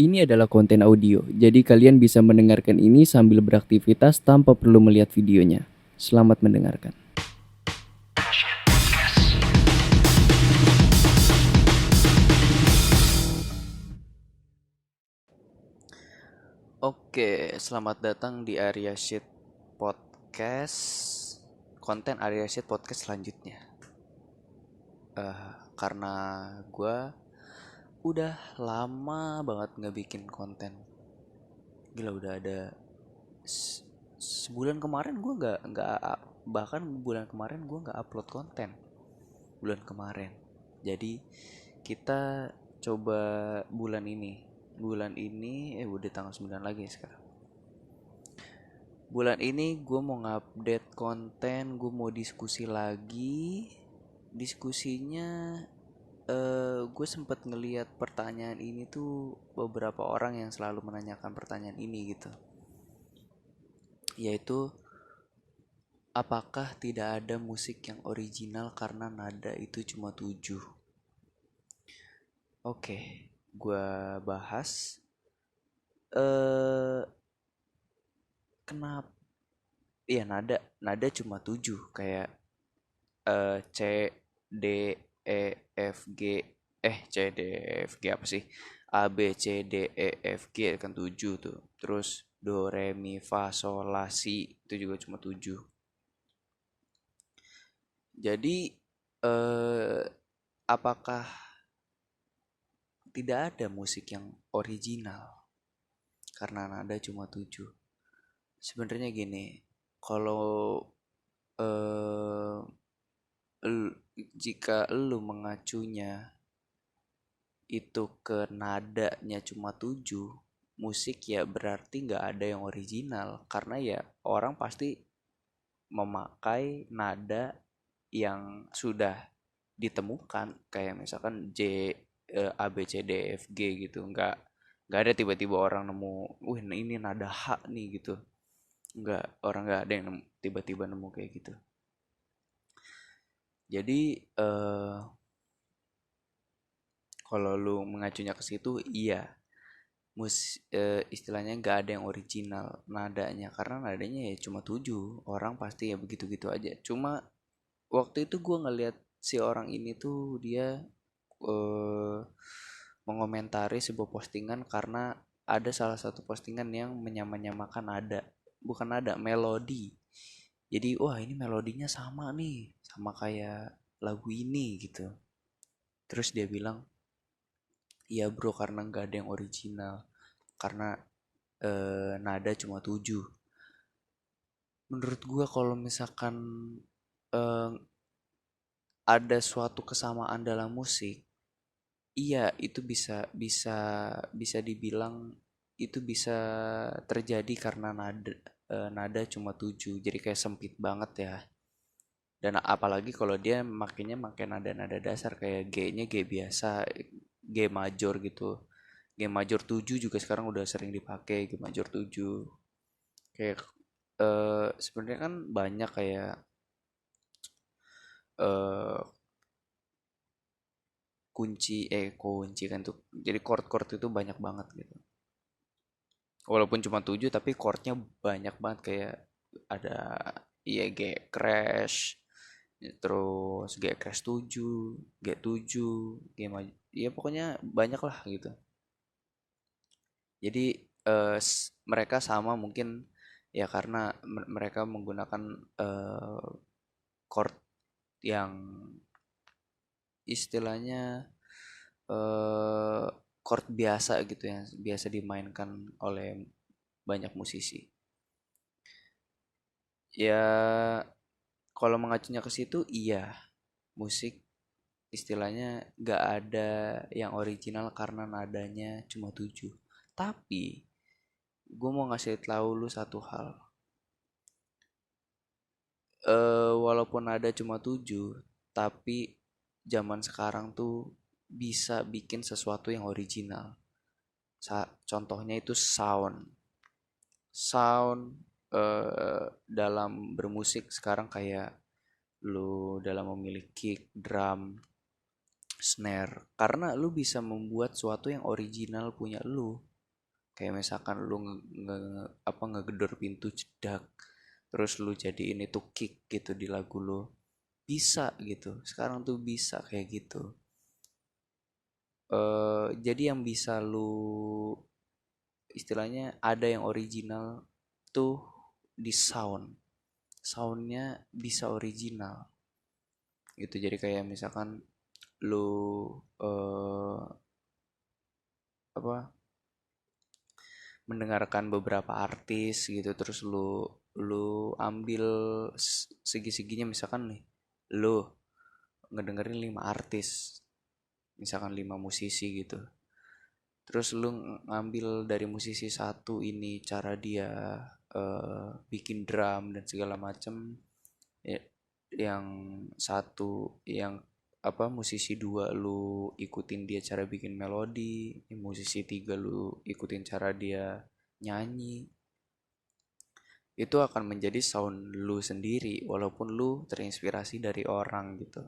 Ini adalah konten audio, jadi kalian bisa mendengarkan ini sambil beraktivitas tanpa perlu melihat videonya. Selamat mendengarkan. Oke, selamat datang di Arya Shit Podcast. Konten Arya Shit Podcast selanjutnya. Karena gue udah lama banget nggak bikin konten. Gila, udah ada sebulan kemarin gue nggak bahkan bulan kemarin gue nggak upload konten bulan kemarin. Jadi kita coba bulan ini udah tanggal 9 lagi sekarang. Bulan ini gue mau ngupdate konten, gue mau diskusi lagi. Diskusinya gue sempet ngeliat pertanyaan ini tuh, beberapa orang yang selalu menanyakan pertanyaan ini gitu, yaitu apakah tidak ada musik yang original karena nada itu cuma 7? Oke, gue bahas. eh Kenapa? Iya, nada nada cuma 7, kayak C D E F G, C D E F G apa sih? A B C D E F G kan 7 tuh. Terus do re mi fa sol la si itu juga cuma 7. Jadi apakah tidak ada musik yang original karena nada cuma 7? Sebenarnya gini, kalau eh, jika lu mengacunya itu ke nadanya cuma 7, musik ya berarti nggak ada yang original, karena ya orang pasti memakai nada yang sudah ditemukan, kayak misalkan A B C D F G gitu. Nggak ada tiba-tiba orang nemu, wih ini nada H nih gitu. Nggak ada yang tiba-tiba nemu kayak gitu. Jadi kalau lu mengacunya ke situ, iya, istilahnya nggak ada yang original nadanya, karena nadanya ya cuma 7, orang pasti ya begitu-gitu aja. Cuma waktu itu gue ngeliat si orang ini tuh, dia eh, mengomentari sebuah postingan karena ada salah satu postingan yang menyamakan nada, bukan nada, melodi. Jadi wah, ini melodinya sama nih, sama kayak lagu ini gitu. Terus dia bilang, iya bro, karena nggak ada yang original, karena nada cuma 7. Menurut gua kalau misalkan eh, ada suatu kesamaan dalam musik, iya itu bisa bisa bisa dibilang itu bisa terjadi karena nada cuma 7. Jadi kayak sempit banget ya. Dan apalagi kalau dia makainya makai nada-nada dasar, kayak G-nya G biasa, G major gitu. G major 7 juga sekarang udah sering dipakai, G major 7. Kayak sebenarnya kan banyak kayak eh kunci kan tuh. Jadi chord-chord itu banyak banget gitu. Walaupun cuma 7 tapi chordnya banyak banget, kayak ada iya G crash, terus G crash 7, G 7, iya pokoknya banyak lah gitu. Jadi mereka sama mungkin ya karena mereka menggunakan chord yang istilahnya chord biasa gitu, yang biasa dimainkan oleh banyak musisi. Ya kalau mengacunya ke situ, iya, musik istilahnya gak ada yang original karena nadanya cuma 7. Tapi gue mau ngasih tahu lu satu hal. Walaupun nada cuma 7, tapi zaman sekarang tuh bisa bikin sesuatu yang original. Contohnya itu sound. Sound dalam bermusik sekarang, kayak lu dalam memilih kick, drum, snare, karena lu bisa membuat suatu yang original punya lu. Kayak misalkan lu apa ngegedor pintu cedak, terus lu jadi ini tuh kick gitu di lagu lu, bisa gitu sekarang tuh bisa kayak gitu. Jadi yang bisa lu istilahnya ada yang original tuh di soundnya bisa original gitu. Jadi kayak misalkan lu eh, apa mendengarkan beberapa artis gitu, terus lu ambil segi-seginya, misalkan nih lu ngedengerin 5 artis, misalkan 5 musisi gitu, terus lu ngambil dari musisi satu ini cara dia bikin drum dan segala macem, ya, yang satu yang apa musisi dua lu ikutin dia cara bikin melodi, musisi tiga lu ikutin cara dia nyanyi, itu akan menjadi sound lu sendiri walaupun lu terinspirasi dari orang gitu.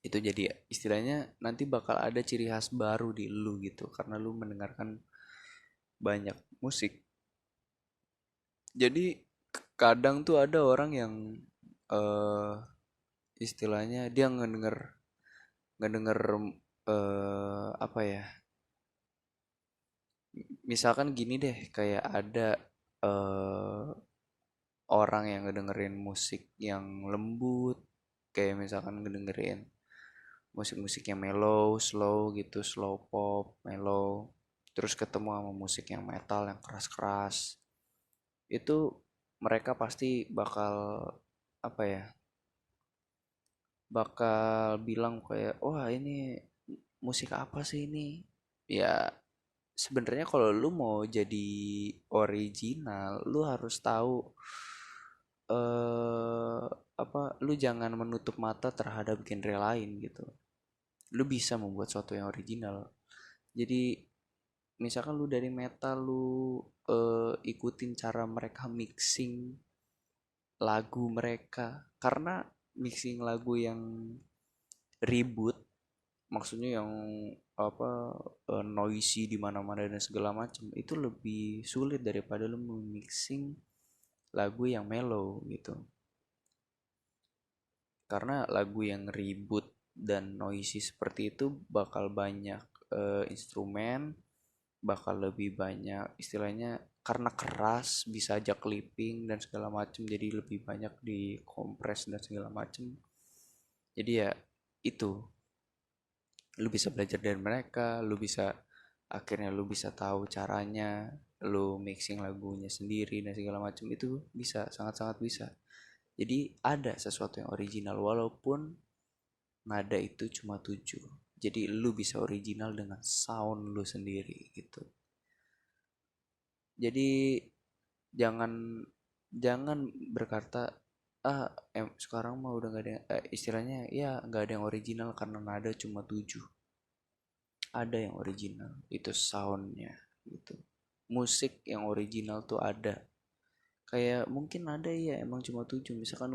Itu jadi istilahnya nanti bakal ada ciri khas baru di lu gitu karena lu mendengarkan banyak musik. Jadi kadang tuh ada orang yang eh istilahnya dia ngedenger ngedenger apa ya, misalkan gini deh, kayak ada eh orang yang ngedengerin musik yang lembut, kayak misalkan ngedengerin musik-musik yang mellow, slow gitu, slow pop, mellow, terus ketemu sama musik yang metal yang keras-keras, itu mereka pasti bakal apa ya, bakal bilang kayak wah ini musik apa sih ini. Ya sebenarnya kalau lu mau jadi original lu harus tahu eh apa, lu jangan menutup mata terhadap genre lain gitu. Lu bisa membuat sesuatu yang original. Jadi misalkan lu dari metal lu ikutin cara mereka mixing lagu mereka, karena mixing lagu yang ribut, maksudnya yang apa noisy di mana-mana dan segala macam, itu lebih sulit daripada lu mixing lagu yang mellow gitu. Karena lagu yang ribut dan noisy seperti itu bakal banyak instrumen, bakal lebih banyak istilahnya, karena keras bisa aja clipping dan segala macam, jadi lebih banyak dikompres dan segala macam. Jadi ya itu, lu bisa belajar dari mereka, lu bisa akhirnya lu bisa tahu caranya, lu mixing lagunya sendiri dan segala macam, itu bisa, sangat-sangat bisa. Jadi ada sesuatu yang original walaupun nada itu cuma 7. Jadi lu bisa original dengan sound lu sendiri gitu. Jadi jangan jangan berkata sekarang mah udah nggak ada istilahnya ya nggak ada yang original karena nada cuma 7. Ada yang original, itu soundnya gitu. Musik yang original tuh ada, kayak mungkin ada ya emang cuma 7, misalkan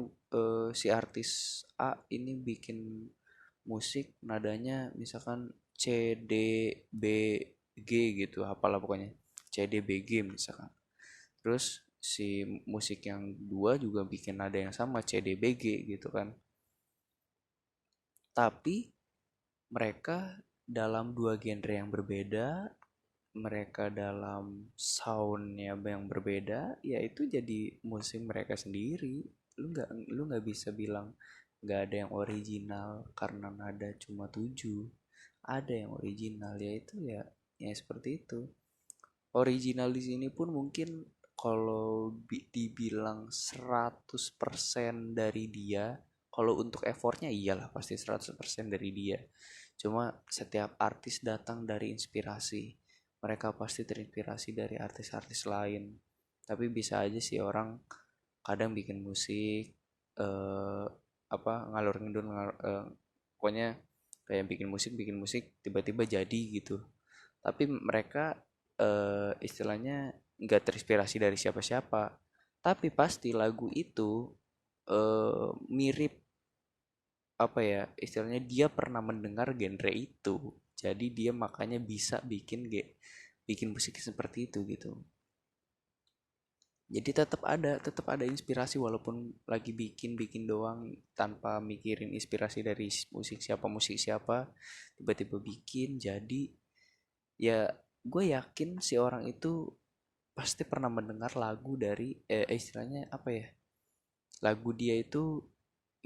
si artis A ini bikin musik nadanya misalkan C D B G gitu, apalah pokoknya C D B G misalkan, terus si musik yang dua juga bikin nada yang sama C D B G gitu kan, tapi mereka dalam dua genre yang berbeda, mereka dalam soundnya yang berbeda, ya itu jadi musik mereka sendiri. Lu nggak bisa bilang nggak ada yang original karena nada cuma 7. Ada yang original, yaitu ya seperti itu. Original di sini pun mungkin kalau dibilang 100% dari dia, kalau untuk effortnya iyalah pasti 100% dari dia. Cuma setiap artis datang dari inspirasi. Mereka pasti terinspirasi dari artis-artis lain. Tapi bisa aja sih orang kadang bikin musik eh apa ngalur ngidul pokoknya kayak bikin musik tiba-tiba jadi gitu. Tapi mereka istilahnya nggak terinspirasi dari siapa-siapa. Tapi pasti lagu itu mirip, apa ya istilahnya, dia pernah mendengar genre itu. Jadi dia makanya bisa bikin bikin musik seperti itu gitu. Jadi tetap ada inspirasi walaupun lagi bikin doang tanpa mikirin inspirasi dari musik siapa tiba-tiba bikin jadi. Ya gue yakin si orang itu pasti pernah mendengar lagu dari istilahnya apa ya, lagu dia itu,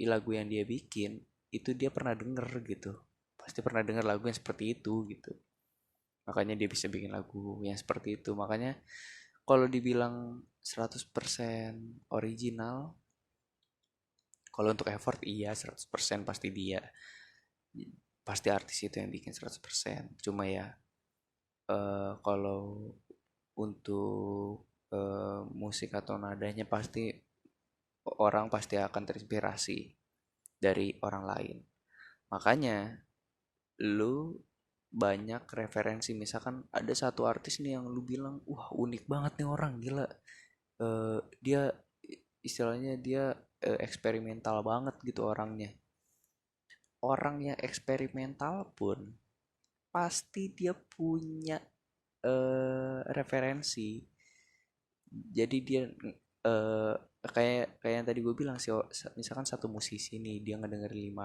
lagu yang dia bikin itu dia pernah denger gitu, pasti pernah denger lagu yang seperti itu gitu, makanya dia bisa bikin lagu yang seperti itu. Makanya kalau dibilang 100% original, kalau untuk effort iya 100% pasti dia, pasti artis itu yang bikin 100%. Cuma ya kalau untuk musik atau nadanya pasti orang pasti akan terinspirasi dari orang lain. Makanya lu banyak referensi, misalkan ada satu artis nih yang lu bilang wah unik banget nih orang, gila. Dia istilahnya dia eksperimental banget gitu orangnya. Orang yang eksperimental pun pasti dia punya referensi. Jadi dia eh kayak kayak yang tadi gue bilang sih, misalkan satu musisi nih dia ngedengerin 5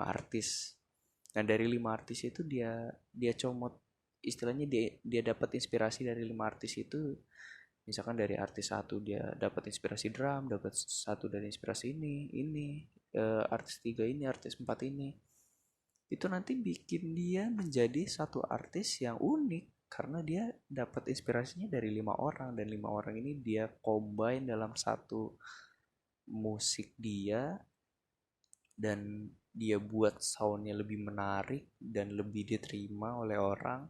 artis. Nah dari 5 artis itu dia comot, istilahnya dia dapat inspirasi dari 5 artis itu. Misalkan dari artis satu dia dapat inspirasi drum, dapat satu dari inspirasi ini artis tiga ini, artis empat ini, itu nanti bikin dia menjadi satu artis yang unik karena dia dapat inspirasinya dari 5 orang, dan 5 orang ini dia combine dalam satu musik dia, dan dia buat soundnya lebih menarik dan lebih diterima oleh orang.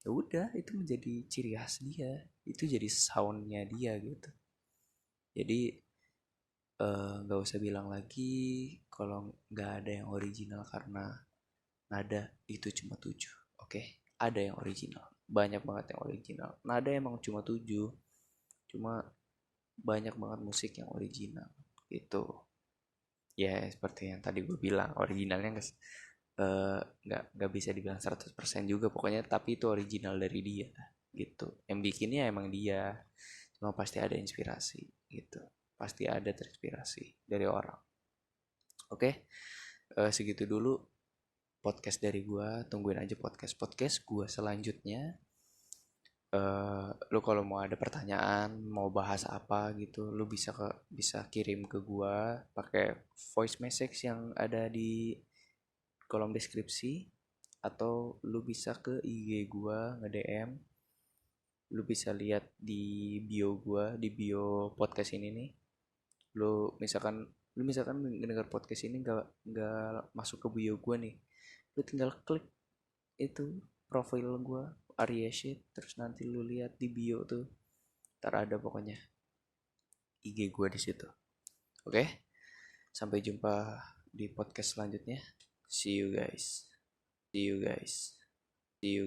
Ya udah itu menjadi ciri khas dia, itu jadi soundnya dia gitu. Jadi nggak usah bilang lagi kalau nggak ada yang original karena nada itu cuma 7. Oke, ada yang original, banyak banget yang original. Nada emang cuma 7, cuma banyak banget musik yang original gitu. Ya seperti yang tadi gue bilang, originalnya nggak bisa dibilang 100% juga pokoknya, tapi itu original dari dia gitu. Yang bikinnya emang dia, cuma pasti ada inspirasi gitu, pasti ada terinspirasi dari orang. Oke, segitu dulu podcast dari gua. Tungguin aja podcast gua selanjutnya. Lu kalau mau ada pertanyaan, mau bahas apa gitu, lu bisa kirim ke gua pakai voice message yang ada di kolom deskripsi, atau lu bisa ke IG gua nge-DM. Lu bisa lihat di bio gua, di bio podcast ini nih. Lu misalkan mendengar podcast ini nggak masuk ke bio gua nih, lu tinggal klik itu profil gue Arya Shit, terus nanti lu lihat di bio tuh ntar ada pokoknya IG gue di situ. Oke, sampai jumpa di podcast selanjutnya. See you guys. See you guys. See you guys.